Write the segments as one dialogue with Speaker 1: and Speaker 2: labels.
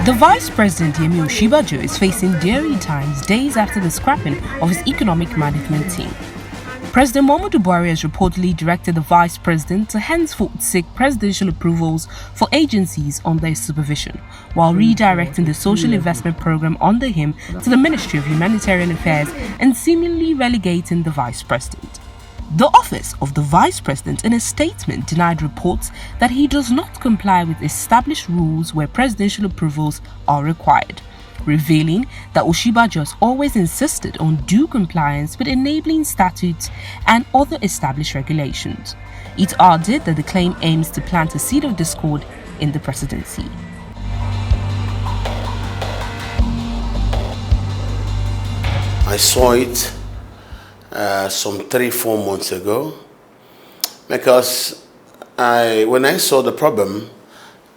Speaker 1: The Vice President Yemi Osinbajo is facing dreary times days after the scrapping of his economic management team. President Muhammadu Buhari has reportedly directed the Vice President to henceforth seek presidential approvals for agencies under his supervision, while redirecting the social investment program under him to the Ministry of Humanitarian Affairs and seemingly relegating the Vice President. The office of the Vice President in a statement denied reports that he does not comply with established rules where presidential approvals are required, revealing that Osinbajo has always insisted on due compliance with enabling statutes and other established regulations. It added that the claim aims to plant a seed of discord in the presidency.
Speaker 2: I saw it some 3-4 months ago, because when I saw the problem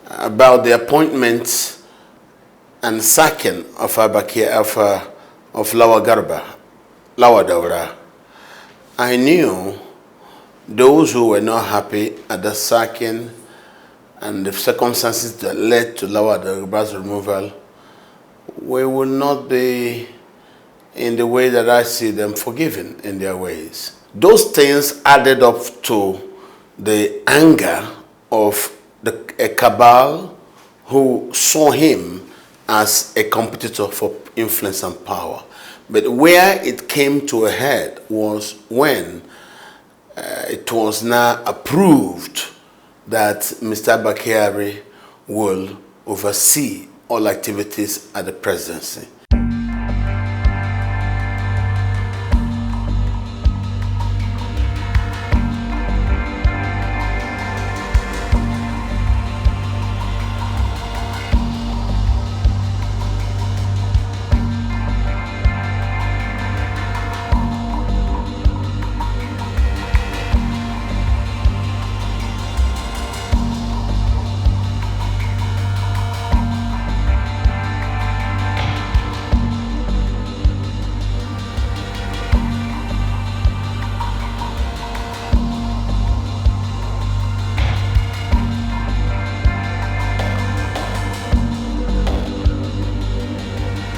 Speaker 2: about the appointment and sacking of Lawa Daura, I knew those who were not happy at the sacking and the circumstances that led to Lawa Daura's removal, we will not be in the way that I see them, forgiven in their ways. Those things added up to the anger of a cabal who saw him as a competitor for influence and power. But where it came to a head was when it was now approved that Mr. Bakari will oversee all activities at the presidency.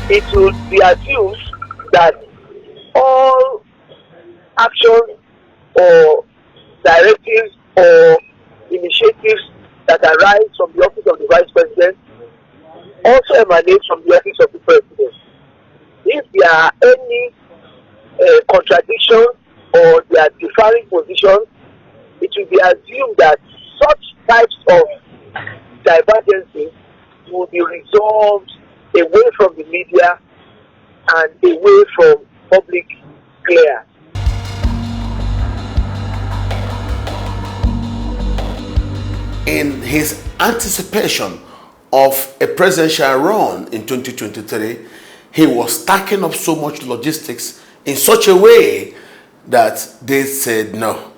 Speaker 3: It would be assumed that all actions or directives or initiatives that arise from the office of the Vice President also emanate from the office of the President. If there are any contradictions or there are differing positions, it will be assumed that such types of divergences will be resolved away from the media and away from public glare.
Speaker 2: In his anticipation of a presidential run in 2023, he was stacking up so much logistics in such a way that they said, no,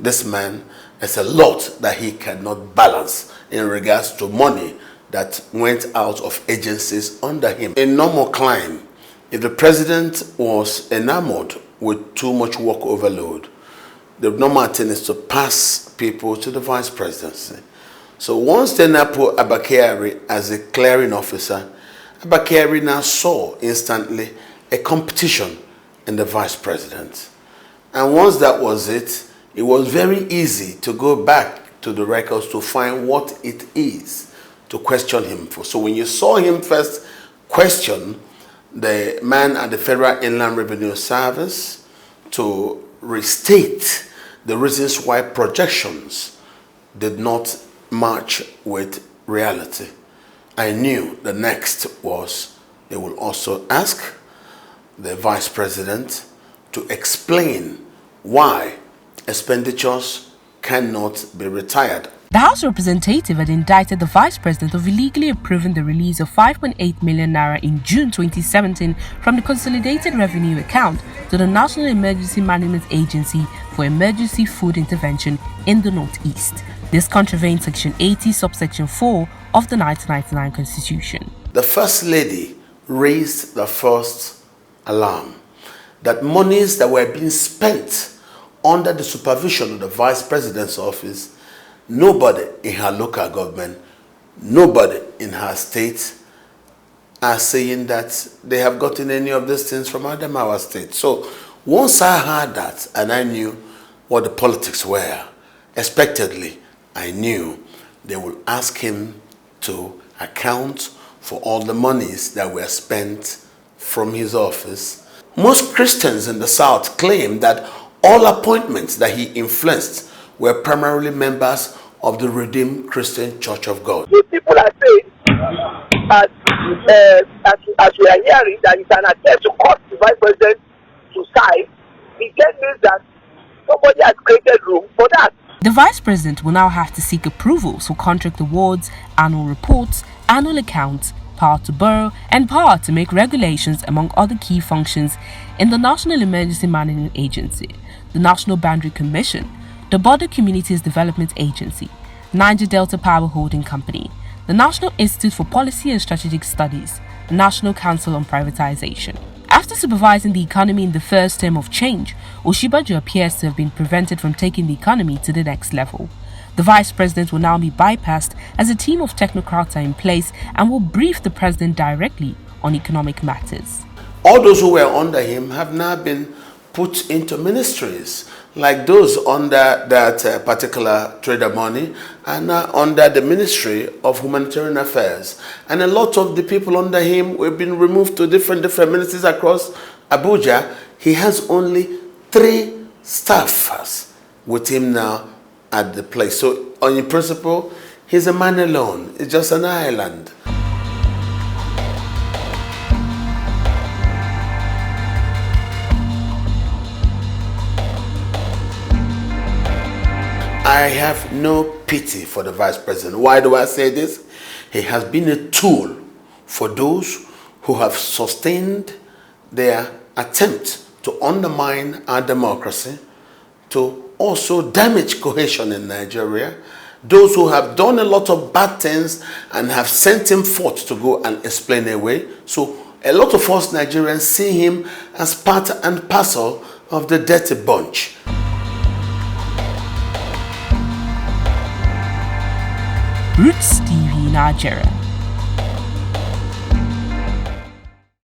Speaker 2: this man has a lot that he cannot balance in regards to money that went out of agencies under him. A normal climb, if the president was enamored with too much work overload, the normal thing is to pass people to the vice presidency. So once they now put Abakari as a clearing officer, Abakari now saw instantly a competition in the vice president. And once that was it was very easy to go back to the records to find what it is to question him for. So when you saw him first question the man at the Federal Inland Revenue Service to restate the reasons why projections did not match with reality, I knew the next was they will also ask the vice president to explain why expenditures cannot be retired.
Speaker 1: The House representative had indicted the Vice President of illegally approving the release of 5.8 million naira in June 2017 from the Consolidated Revenue account to the National Emergency Management Agency for Emergency Food Intervention in the Northeast. This contravenes Section 80, subsection 4 of the 1999 Constitution.
Speaker 2: The First Lady raised the first alarm that monies that were being spent under the supervision of the Vice President's office, nobody in her local government, nobody in her state, are saying that they have gotten any of these things from Adamawa State. So once I heard that and I knew what the politics were, expectedly, I knew they would ask him to account for all the monies that were spent from his office. Most Christians in the South claim that all appointments that he influenced were primarily members of the Redeemed Christian Church of God.
Speaker 3: The people are saying, as we are hearing, that it's an attempt to cause the vice president to side. It just means that somebody has created room for that.
Speaker 1: The Vice President will now have to seek approvals for contract awards, annual reports, annual accounts, power to borrow, and power to make regulations among other key functions in the National Emergency Management Agency, the National Boundary Commission, the Border Communities Development Agency, Niger Delta Power Holding Company, the National Institute for Policy and Strategic Studies, the National Council on Privatization. After supervising the economy in the first term of change, Osinbajo appears to have been prevented from taking the economy to the next level. The Vice President will now be bypassed as a team of technocrats are in place and will brief the President directly on economic matters.
Speaker 2: All those who were under him have now been put into ministries, like those under that particular trader money and under the Ministry of Humanitarian Affairs. And a lot of the people under him have been removed to different ministries across Abuja. He has only 3 staffers with him now at the place. So in principle, he's a man alone. It's just an island. I have no pity for the Vice President. Why do I say this? He has been a tool for those who have sustained their attempt to undermine our democracy, to also damage cohesion in Nigeria, those who have done a lot of bad things and have sent him forth to go and explain away. So a lot of us Nigerians see him as part and parcel of the dirty bunch.
Speaker 1: Rootstv Nigeria.